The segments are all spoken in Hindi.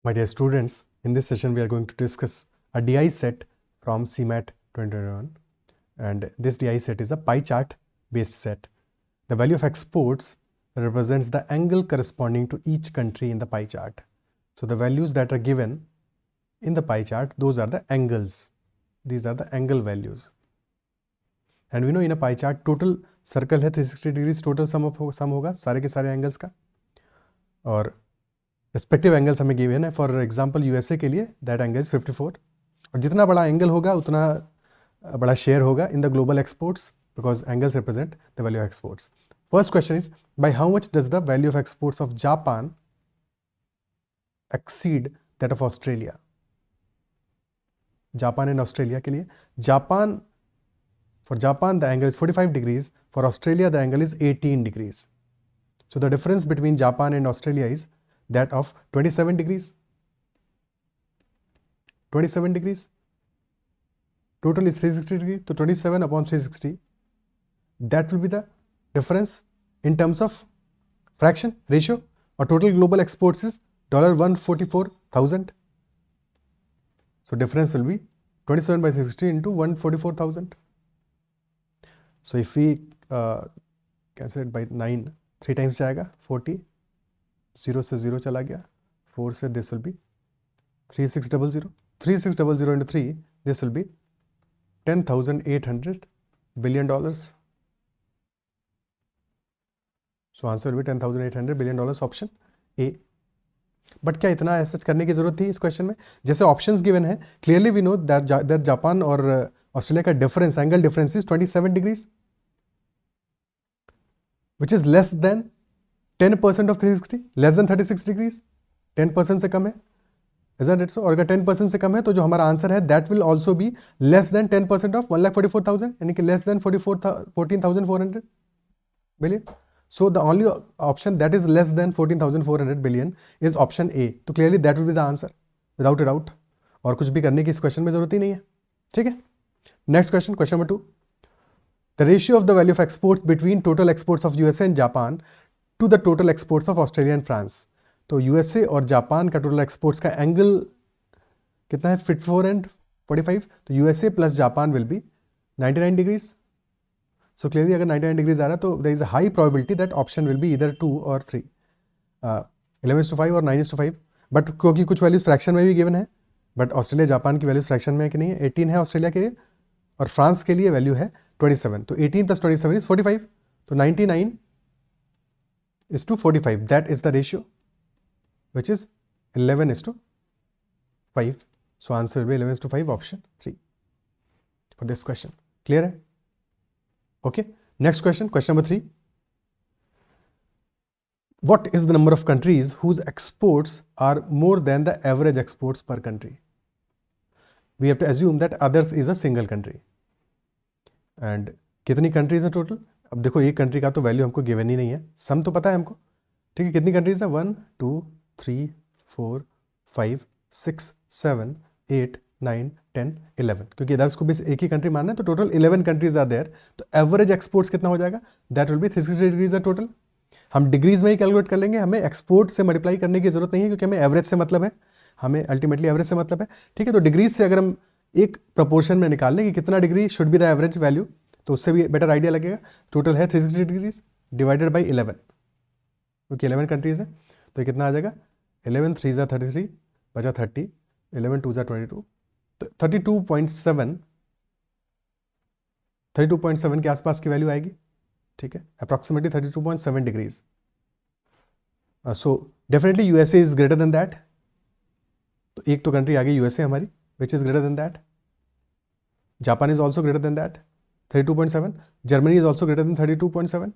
My dear students, in this session we are going to discuss a DI set from CMAT 2021, and this DI set is a pie chart based set. The value of exports represents the angle corresponding to each country in the pie chart. So the values that are given in the pie chart, those are the angles. These are the angle values. And we know in a pie chart total circle है 360 degrees, total sum होगा सारे के सारे एंगल्स का, और रिस्पेक्टिव एंगल्स हमें गिवन है. फॉर एग्जांपल यूएसए के लिए दैट एंगल इज 54, और जितना बड़ा एंगल होगा उतना बड़ा शेयर होगा in the global exports, because angles represent the value of exports. First question is by how much does the value of exports of Japan exceed that of Australia. Japan and Australia के लिए, Japan, for Japan the angle is 45 degrees, for Australia the angle is 18 degrees. So the difference between Japan and Australia is that of 27 degrees. 27 degrees. Total is 360 degrees, so 27 upon 360. That will be the difference in terms of fraction ratio. Or total global exports is $144,000. So difference will be 27 by 360 into 144,000. So if we cancel it by 9, 3 times जाएगा 40, 0 से 0 चला गया, 4 से this will be 3600, 3600 into 3, this will be $10,800 billion. So answer will be $10,800 billion, option A. But क्या इतना ऐसा करने की जरूरत थी इस क्वेश्चन में? जैसे ऑप्शंस गिवन है, clearly we know that Japan और ऑस्ट्रेलिया का difference, angle difference is 27 degrees, which is less than 10% of 360, less than 36 degrees, 10% से कम है, isn't it so? और अगर 10% से कम है तो जो हमारा आंसर है that will also be less than 10% of 1,44,000, यानी कि less than 14,400 billion. So the only option that is less than 14,400 billion is option A. तो clearly that will be the answer without a doubt. और कुछ भी करने की इस क्वेश्चन में जरूरत ही नहीं है. ठीक है, next question, question number 2. The ratio of the value of exports between total exports of USA and Japan to the total exports of Australia and France. तो USA और जापान का टोटल एक्सपोर्ट्स का एंगल कितना है? 54 and 45. तो USA plus Japan will be 99 degrees. So clearly अगर 99 डिग्रीज आ रहा है तो there is a high probability that option will be इधर 2 और 3, 11:5 और 9:5. बट क्योंकि कुछ वैल्यूज फ्रैक्शन में भी गिवन है, बट ऑस्ट्रेलिया जापान की वैल्यूज फ्रैक्शन में है कि नहीं है? 18 है ऑस्ट्रेलिया के लिए और फ्रांस के लिए वैल्यू है 27. तो 18 plus 27 is 45. तो 99 is to 45. That is the ratio, which is 11:5. So answer will be 11:5, option 3 for this question. Clear है? Okay. Next question, question number 3. What is the number of countries whose exports are more than the average exports per country? We have to assume that others is a single country. And कितनी कंट्रीज हैं टोटल? अब देखो एक कंट्री का तो वैल्यू हमको गिवन ही नहीं है, सम तो पता है हमको. ठीक है, कितनी कंट्रीज है? 1 2 3 4 5 6 7 8 9 10 11, क्योंकि इधर को भी एक ही कंट्री मानना है, तो टोटल 11 कंट्रीज आर देयर. तो एवरेज एक्सपोर्ट्स कितना हो जाएगा? दैट विल बी 360 डिग्रीज है टोटल. हम डिग्रीज में ही कैलकुलेट कर लेंगे, हमें एक्सपोर्ट से मल्टीप्लाई करने की जरूरत नहीं है, क्योंकि हमें एवरेज से मतलब है, हमें अल्टीमेटली एवरेज से मतलब है. ठीक है, तो डिग्रीज से अगर हम एक प्रपोर्शन में निकाल लें कि कितना degree should be the average value, तो उससे भी बेटर आइडिया लगेगा. टोटल है 360 डिग्रीज डिवाइडेड बाई 11, क्योंकि 11 कंट्रीज है, तो ये कितना आ जाएगा? 11 3 ज़ा 33 बचा 30, 11 2 ज़ा 22, तो 32.7 के आसपास की वैल्यू आएगी. ठीक है, approximately 32.7 degrees. So definitely USA is greater than that. तो एक तो कंट्री आ गई यूएसए हमारी, which is greater than that. Japan is also greater than that, 32.7. Germany is also greater than 32.7.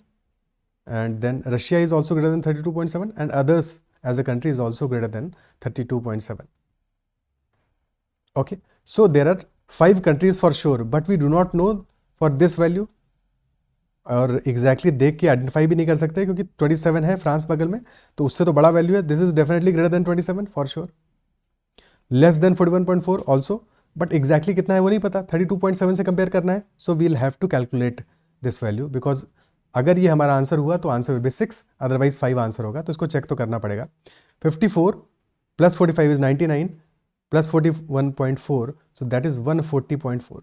And then Russia is also greater than 32.7. And others as a country is also greater than 32.7. Okay. So there are 5 countries for sure, but we do not know for this value. और exactly देख के आइडेंटिफाई भी नहीं कर सकते, क्योंकि 27 है फ्रांस बगल में, तो उससे तो बड़ा वैल्यू है. This is definitely greater than 27 for sure. Less than 41.4 also, but exactly कितना है वो नहीं पता, 32.7 से कंपेयर करना है. So we'll have to calculate this value, because अगर ये हमारा आंसर हुआ तो answer will be 6, otherwise 5 answer होगा, तो इसको चेक तो करना पड़ेगा. 54 plus 45 is 99, plus 41.4, so that is 140.4.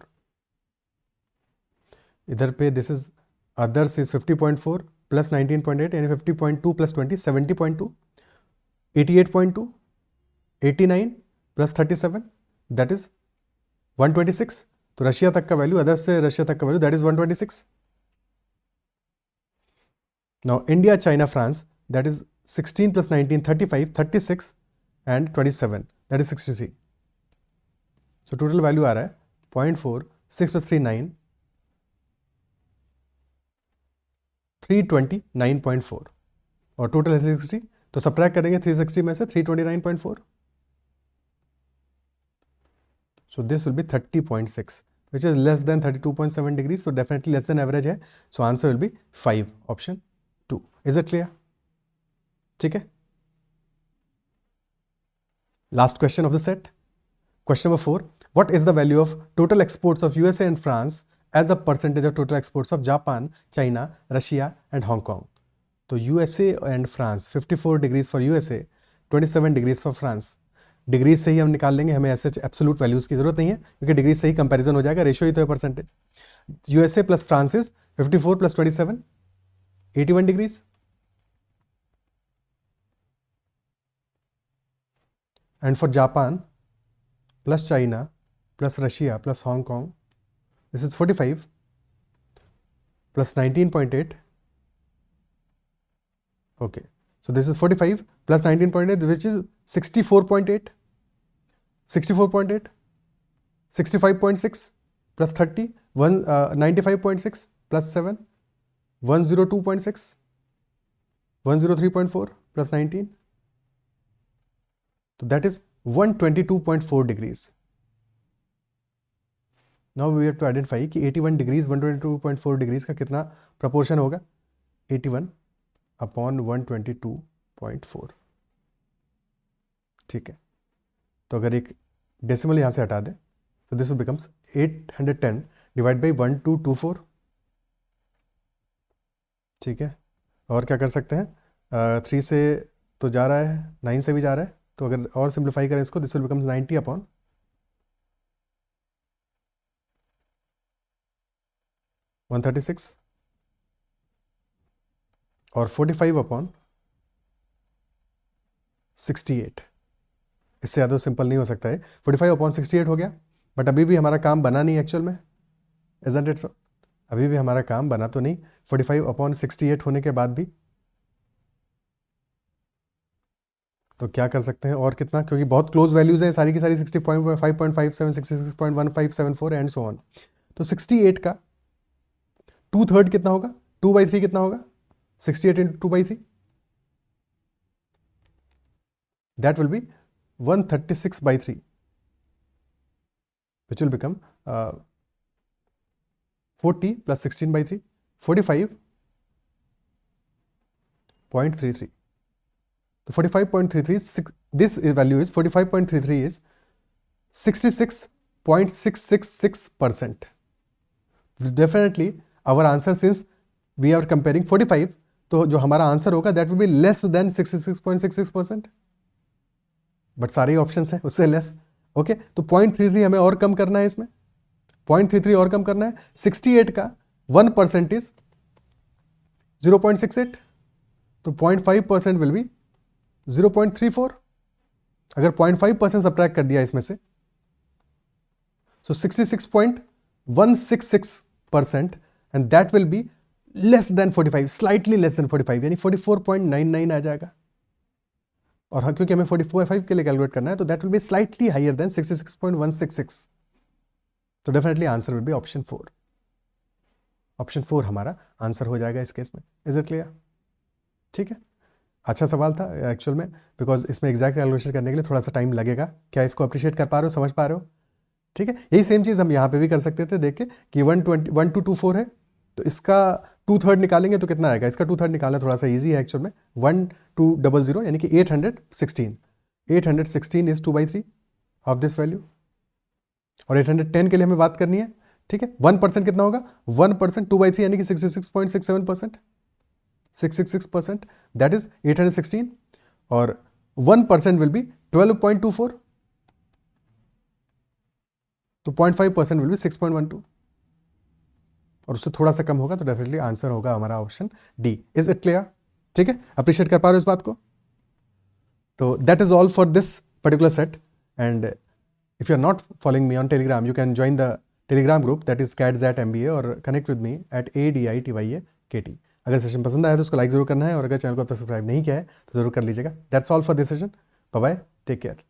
इधर पे this is others is 50.4 plus 19.8 यानी 50.2 plus 20 70.2, 88.2, 89 plus 37 that is 126. तो रशिया तक का वैल्यू, अदर्स से रशिया तक का value that is 126. Now India, China, France, that is 16 plus 19 35, 36 and 27 that is 63. So total value आ रहा है 0.4, 6 plus 3 9, 329.4 और टोटल है 360. तो सब्ट्रैक्ट करेंगे 360 में से 329.4. So this will be 30.6, which is less than 32.7 degrees. So definitely less than average है. So answer will be 5, option 2. Is it clear? ठीक है. Last question of the set. Question number 4. What is the value of total exports of USA and France as a percentage of total exports of Japan, China, Russia and Hong Kong? तो USA and France 54 degrees for USA, 27 degrees for France. Degrees से ही हम निकाल लेंगे, हमें ऐसे एब्सोल्यूट वैल्यूज़ की जरूरत नहीं है क्योंकि डिग्रीज से ही कंपैरिजन हो जाएगा, रेशियो ही तो है percentage. USA plus France is 54 plus 27 81 degrees. And for Japan plus China plus Russia plus Hong Kong this is 45 plus 19.8. Okay, so this is 45 plus 19.8 which is 64.8, 64.8, 65.6 plus 30, 95.6 plus 7, 102.6, 103.4 plus 19. So that is 122.4 degrees. Now we have to identify कि 81 degrees 122.4 degrees का कितना proportion होगा. 81 अपॉन 122.4. ठीक है, तो अगर एक डेसिमल यहाँ से हटा दें तो this will becomes 810 divide by 1224. ठीक है, और क्या कर सकते हैं, 3 से तो जा रहा है, 9 से भी जा रहा है, तो अगर और सिंप्लीफाई करें इसको दिस विल बिकम्स 90 अपॉन 136 और 45 अपॉन 68. इससे ज़्यादा सिंपल नहीं हो सकता है. 45 अपॉन 68 हो गया, बट अभी भी हमारा काम बना नहीं एक्चुअल में. Isn't it so? अभी भी हमारा काम बना तो नहीं 45 अपॉन 68 होने के बाद भी. तो क्या कर सकते हैं और कितना, क्योंकि बहुत क्लोज वैल्यूज हैं सारी की सारी 60.557 66.1574 एंड सो ऑन. तो 68 का 2/3 कितना होगा, 2/3 कितना होगा, 68 into 2/3, that will be 136/3, which will become 40 plus 16/3, 45.33. So 45.33, this value is 45.33 is 66.666%. Definitely our answer, since we are comparing 45, तो जो हमारा आंसर होगा that will be less than 66.66%. But सारे ऑप्शंस हैं उससे लेस. ओके, तो 0.33 हमें और कम करना है, इसमें 0.33 और कम करना है. 68 का 1% इज 0.68, तो 0.5% विल बी 0.34. अगर 0.5% सब्ट्रैक्ट कर दिया इसमें से, सो 66.166%, and that will be less than 45, slightly less than 45, यानी 44.99 आ जाएगा. और हाँ, क्योंकि हमें 45 के लिए कैलकुलेट करना है, तो that will be slightly higher than 66.166. तो definitely answer will be option 4. Option 4 हमारा आंसर हो जाएगा इस केस में. Is it clear? ठीक है, अच्छा सवाल था एक्चुअल में, बिकॉज इसमें एग्जैक्ट कैलकुलेशन करने के लिए थोड़ा सा टाइम लगेगा. क्या इसको अप्रिशिएट कर पा रहे हो, समझ पा रहे हो? ठीक है, यही सेम चीज़ हम यहाँ पे भी कर सकते थे. देख के कि 1224 है, तो इसका 2/3 निकालेंगे तो कितना आएगा. इसका 2/3 निकालना थोड़ा सा इजी है एक्चुअल में. 1200 यानी कि 816. 816 इज 2/3 ऑफ दिस वैल्यू, और 810 के लिए हमें बात करनी है. ठीक है, 1% कितना होगा, 1% 2/3 यानी कि 66.67%. 66%, दैट इज 816, और 1% विल बी 12.24, तो 0.5% विल बी 6.12, और उससे थोड़ा सा कम होगा तो डेफिनेटली आंसर होगा हमारा option D. Is it clear? ठीक है, अप्रिशिएट कर पा रहे हो इस बात को? तो that is all for this particular set. And if you are not following me on Telegram, you can join the Telegram group that is CATZAT-MBA, और connect with me at ADITYAKT. अगर सेशन पसंद आया तो उसको लाइक जरूर करना है, और अगर चैनल को अब तक सब्सक्राइब नहीं किया है तो जरूर कर लीजिएगा. That's all for this session. Bye bye, take care.